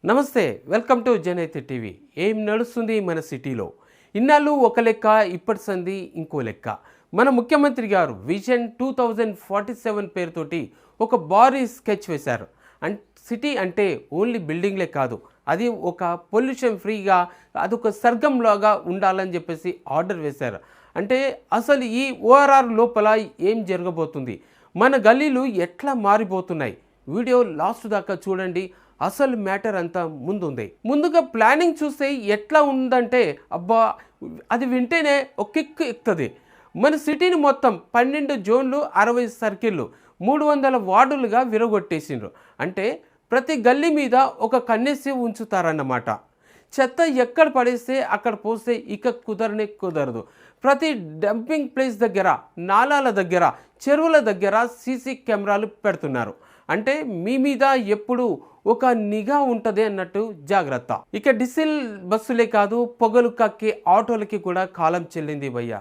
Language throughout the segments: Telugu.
నమస్తే, వెల్కమ్ టు జనైతే టీవీ. ఏం నడుస్తుంది మన సిటీలో? ఇన్నాళ్ళు ఒక లెక్క, ఇప్పటి సంది ఇంకో లెక్క. మన ముఖ్యమంత్రి గారు విజన్ 2047 పేరుతోటి ఒక భారీ స్కెచ్ వేశారు. సిటీ అంటే ఓన్లీ బిల్డింగ్లే కాదు, అది ఒక పొల్యూషన్ ఫ్రీగా, అదొక స్వర్గంలాగా ఉండాలని చెప్పేసి ఆర్డర్ వేశారు. అంటే అసలు ఈ ఓఆర్ఆర్ లోపల ఏం జరగబోతుంది, మన గల్లీలు ఎట్లా మారిపోతున్నాయి, వీడియో లాస్ట్ దాకా చూడండి. అసలు మ్యాటర్ అంతా ముందుంది. ముందుగా ప్లానింగ్ చూస్తే ఎట్లా ఉందంటే, అబ్బా అది వింటేనే ఒక కిక్ ఎక్కుతుంది. మన సిటీని మొత్తం 12 జోన్లు, 60 సర్కిళ్ళు, 300 వార్డులుగా విరగొట్టేసిండ్రు. అంటే ప్రతి గల్లీ మీద ఒక కన్నేసి ఉంచుతారన్నమాట. చెత్త ఎక్కడ పడేస్తే అక్కడ పోస్తే ఇక కుదరదు. ప్రతి డంపింగ్ ప్లేస్ దగ్గర, నాలాల దగ్గర, చెరువుల దగ్గర సీసీ కెమెరాలు పెడుతున్నారు. అంటే మీ మీద ఎప్పుడు ఒక నిఘా ఉంటుంది అన్నట్టు జాగ్రత్త. ఇక డీజిల్ బస్సులే కాదు, పొగలు కక్కే ఆటోలకి కూడా కాలం చెల్లింది భయ్యా.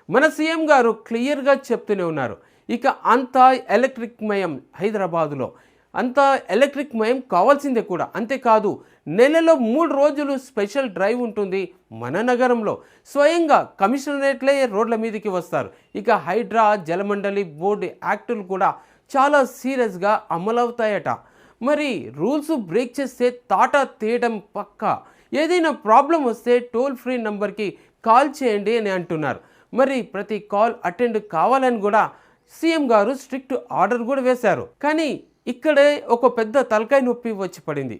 మన సీఎం గారు క్లియర్గా చెప్తూనే ఉన్నారు, ఇక అంతా ఎలక్ట్రిక్ మయం, హైదరాబాదులో అంతా ఎలక్ట్రిక్ మయం కావాల్సిందే కూడా. అంతేకాదు, నెలలో 3 రోజులు స్పెషల్ డ్రైవ్ ఉంటుంది మన నగరంలో. స్వయంగా కమిషనరేట్లే రోడ్ల మీదకి వస్తారు. ఇక హైడ్రా, జలమండలి బోర్డు యాక్టులు కూడా చాలా సీరియస్గా అమలవుతాయట. మరి రూల్స్ బ్రేక్ చేస్తే తాటా తీయడం పక్కా. ఏదైనా ప్రాబ్లం వస్తే టోల్ ఫ్రీ నంబర్కి కాల్ చేయండి అని అంటున్నారు. మరి ప్రతి కాల్ అటెండ్ కావాలని కూడా సీఎం గారు స్ట్రిక్ట్ ఆర్డర్ కూడా వేశారు. కానీ ఇక్కడే ఒక పెద్ద తలకాయ నొప్పి వచ్చి పడింది.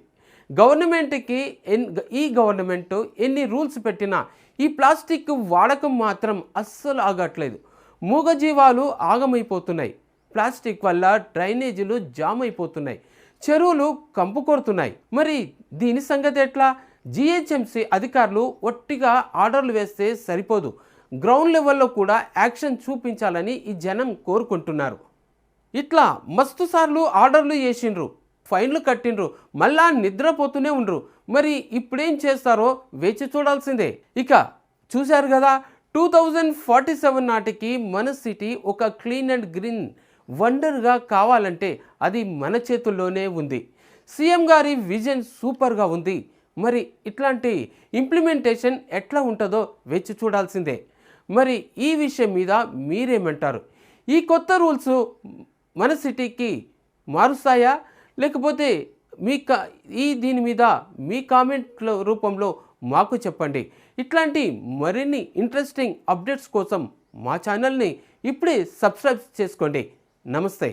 ఈ గవర్నమెంట్ ఎన్ని రూల్స్ పెట్టినా ఈ ప్లాస్టిక్ వాడకం మాత్రం అస్సలు ఆగట్లేదు. మూగజీవాలు ఆగమైపోతున్నాయి. ప్లాస్టిక్ వల్ల డ్రైనేజీలు జామ్ అయిపోతున్నాయి, చెరువులు కంపు కొడుతున్నాయి. మరి దీని సంగతి ఎట్లా? జిహెచ్ఎంసీ అధికారులు ఒట్టిగా ఆర్డర్లు వేస్తే సరిపోదు, గ్రౌండ్ లెవెల్లో కూడా యాక్షన్ చూపించాలని ఈ జనం కోరుకుంటున్నారు. ఇట్లా మస్తు సార్లు ఆర్డర్లు చేసిండ్రు, ఫైన్లు కట్టిండ్రు, మళ్ళా నిద్రపోతూనే ఉండ్రు. మరి ఇప్పుడేం చేస్తారో వేచి చూడాల్సిందే. ఇక చూశారు కదా, 2047 నాటికి మన సిటీ ఒక క్లీన్ అండ్ గ్రీన్ వండర్గా కావాలంటే అది మన చేతుల్లోనే ఉంది. సీఎం గారి విజన్ సూపర్గా ఉంది. మరి ఇట్లాంటి ఇంప్లిమెంటేషన్ ఎట్లా ఉంటుందో వేచి చూడాల్సిందే. మరి ఈ విషయం మీద మీరేమంటారు? ఈ కొత్త రూల్స్ మన సిటీకి మారుస్తాయా, లేకపోతే దీని మీద మీ కామెంట్ల రూపంలో మాకు చెప్పండి. ఇట్లాంటి మరిన్ని ఇంట్రెస్టింగ్ అప్డేట్స్ కోసం మా ఛానల్ని ఇప్పుడే సబ్స్క్రైబ్ చేసుకోండి. నమస్తే.